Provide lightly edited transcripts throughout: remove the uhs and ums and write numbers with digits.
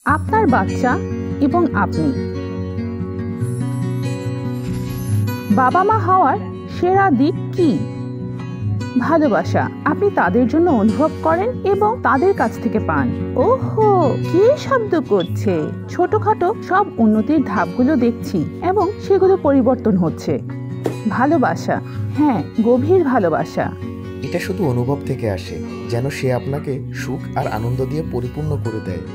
আপনার বাচ্চা এবং আপনি বাবা মা হওয়ার সেরা দিক কি? ভালোবাসা আপনি তাদের জন্য অনুভব করেন এবং তাদের কাছ থেকে পান। ওহো, কি শব্দ করছে! ছোটখাটো সব উন্নতির ধাপগুলো দেখছি এবং সেগুলো পরিবর্তন হচ্ছে। ভালোবাসা, হ্যাঁ, গভীর ভালোবাসা। এটা শুধু অনুভব থেকে আসে, যেন সে আপনাকে সুখ আর আনন্দ দিয়ে পরিপূর্ণ করে দেয়।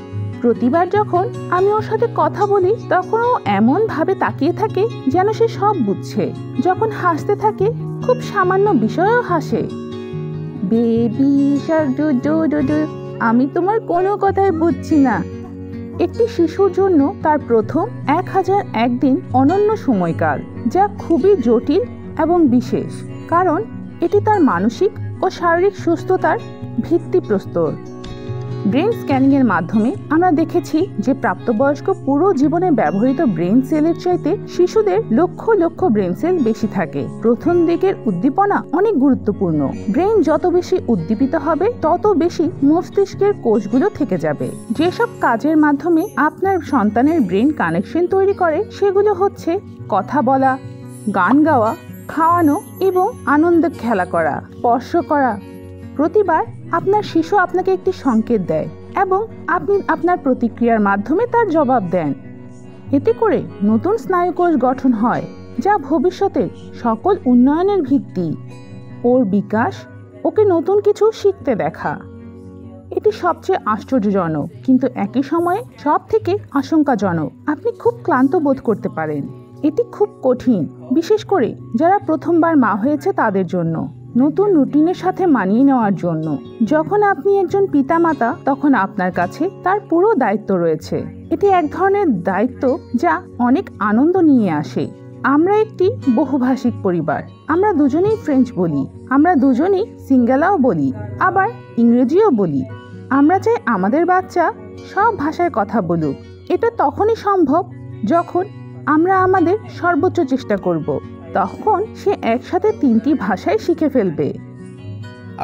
প্রতিবার যখন আমি ওর সাথে কথা বলি তখন ও এমন ভাবে তাকিয়ে থাকে যেন সে সব বুঝছে। যখন হাসতে থাকে খুব সামান্য বিষয়েও হাসে। Baby Shark do do do do, আমি তোমার কোনো কথাই বুঝছি না। একটি শিশুর জন্য তার প্রথম 1001 দিন অনন্য সময়কাল, যা খুবই জটিল এবং বিশেষ, কারণ এটি তার মানসিক ও শারীরিক সুস্থতার ভিত্তিপ্রস্তর। ব্রেন স্ক্যানিং এর মাধ্যমে আমরা দেখেছি যে প্রাপ্তবয়স্ক পুরো জীবনে ব্যবহৃত ব্রেন সেলের চাইতে শিশুদের লক্ষ লক্ষ ব্রেন সেল বেশি থাকে। প্রথম দিকের উদ্দীপনা অনেক গুরুত্বপূর্ণ। ব্রেন যত বেশি উদ্দীপিত হবে তত বেশি মস্তিষ্কের কোষগুলো থেকে যাবে। যেসব কাজের মাধ্যমে আপনার সন্তানের ব্রেন কানেকশন তৈরি করে সেগুলো হচ্ছে কথা বলা, গান গাওয়া, খাওয়ানো এবং আনন্দে খেলা করা, স্পর্শ করা। প্রতিবার আপনার শিশু আপনাকে একটি সংকেত দেয় এবং আপনি আপনার প্রতিক্রিয়ার মাধ্যমে তার জবাব দেন। এতে করে নতুন স্নায়ুকোষ গঠন হয়, যা ভবিষ্যতের সকল উন্নয়নের ভিত্তি। ওর বিকাশ ওকে নতুন কিছু শিখতে দেখা। এটি সবচেয়ে আশ্চর্যজনক কিন্তু একই সময়ে সব থেকে আশঙ্কাজনক। আপনি খুব ক্লান্ত বোধ করতে পারেন। এটি খুব কঠিন, বিশেষ করে যারা প্রথমবার মা হয়েছে তাদের জন্য, নতুন রুটিনের সাথে মানিয়ে নেওয়ার জন্য। যখন আপনি একজন পিতামাতা তখন আপনার কাছে তার পুরো দায়িত্ব রয়েছে। এটি এক ধরনের দায়িত্ব যা অনেক আনন্দ নিয়ে আসে। আমরা একটি বহুভাষিক পরিবার। আমরা দুজনেই ফ্রেঞ্চ বলি, আমরা দুজনেই সিঙ্গালাও বলি, আবার ইংরেজিও বলি। আমরা চাই আমাদের বাচ্চা সব ভাষায় কথা বলুক। এটা তখনই সম্ভব যখন আমরা আমাদের সর্বোচ্চ চেষ্টা করব। তখন সে একসাথে 3টি ভাষায় শিখে ফেলবে।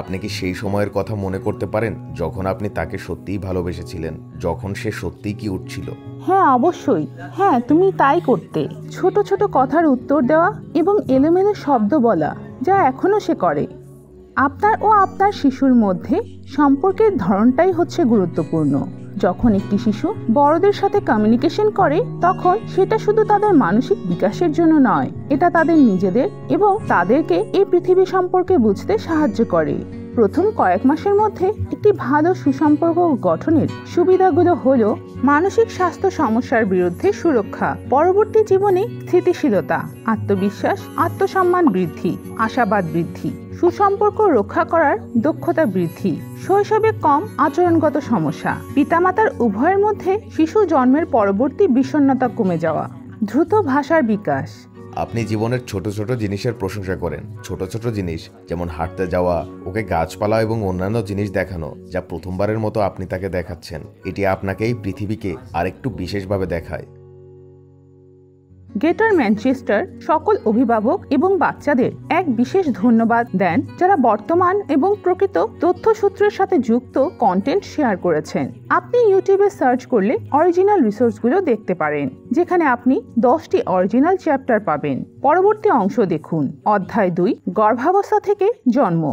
আপনি কি সেই সময়ের কথা মনে করতে পারেন যখন আপনি তাকে সত্যিই ভালোবেসেছিলেন, যখন সে সত্যিই কিউট ছিল? হ্যাঁ, অবশ্যই। হ্যাঁ, তুমি তাই করতে। ছোট ছোট কথার উত্তর দেওয়া এবং এলোমেলো শব্দ বলা, যা এখনো সে করে। আপনার ও আপনার শিশুর মধ্যে সম্পর্কের ধরনটাই হচ্ছে গুরুত্বপূর্ণ। যখন একটি শিশু বড়দের সাথে কমিউনিকেশন করে তখন সেটা শুধু তাদের মানসিক বিকাশের জন্য নয়, এটা তাদের নিজেদের এবং তাদেরকে এই পৃথিবী সম্পর্কে বুঝতে সাহায্য করে। প্রথম কয়েক মাসের মধ্যে একটি ভালো সুসম্পর্ক গঠনের সুবিধাগুলো হলো মানসিক স্বাস্থ্য সমস্যার বিরুদ্ধে সুরক্ষা, পরবর্তী জীবনে স্থিতিশীলতা, আত্মবিশ্বাস, আত্মসম্মান বৃদ্ধি, আশাবাদ বৃদ্ধি, সুসম্পর্ক রক্ষা করার দক্ষতা বৃদ্ধি, শৈশবে কম আচরণগত সমস্যা, পিতামাতার উভয়ের মধ্যে শিশু জন্মের পরবর্তী বিষণ্ণতা কমে যাওয়া, দ্রুত ভাষার বিকাশ। আপনি জীবনের ছোট ছোট জিনিসের প্রশংসা করেন। ছোট ছোট জিনিস যেমন হাঁটতে যাওয়া, ওকে গাছপালা এবং অন্যান্য জিনিস দেখানো, যা প্রথমবারের মতো আপনি তাকে দেখাচ্ছেন। এটি আপনাকে এই পৃথিবীকে আরেকটু বিশেষভাবে দেখায়। গ্রেটার ম্যানচেস্টার সকল অভিভাবক এবং বাচ্চাদের এক বিশেষ ধন্যবাদ দেন যারা বর্তমান এবং প্রকৃত তথ্যসূত্রের সাথে যুক্ত কন্টেন্ট শেয়ার করেছেন। আপনি ইউটিউবে সার্চ করলে অরিজিনাল রিসোর্সগুলো দেখতে পারেন, যেখানে আপনি 10টি অরিজিনাল চ্যাপ্টার পাবেন। পরবর্তী অংশ দেখুন। অধ্যায় 2, গর্ভাবস্থা থেকে জন্ম।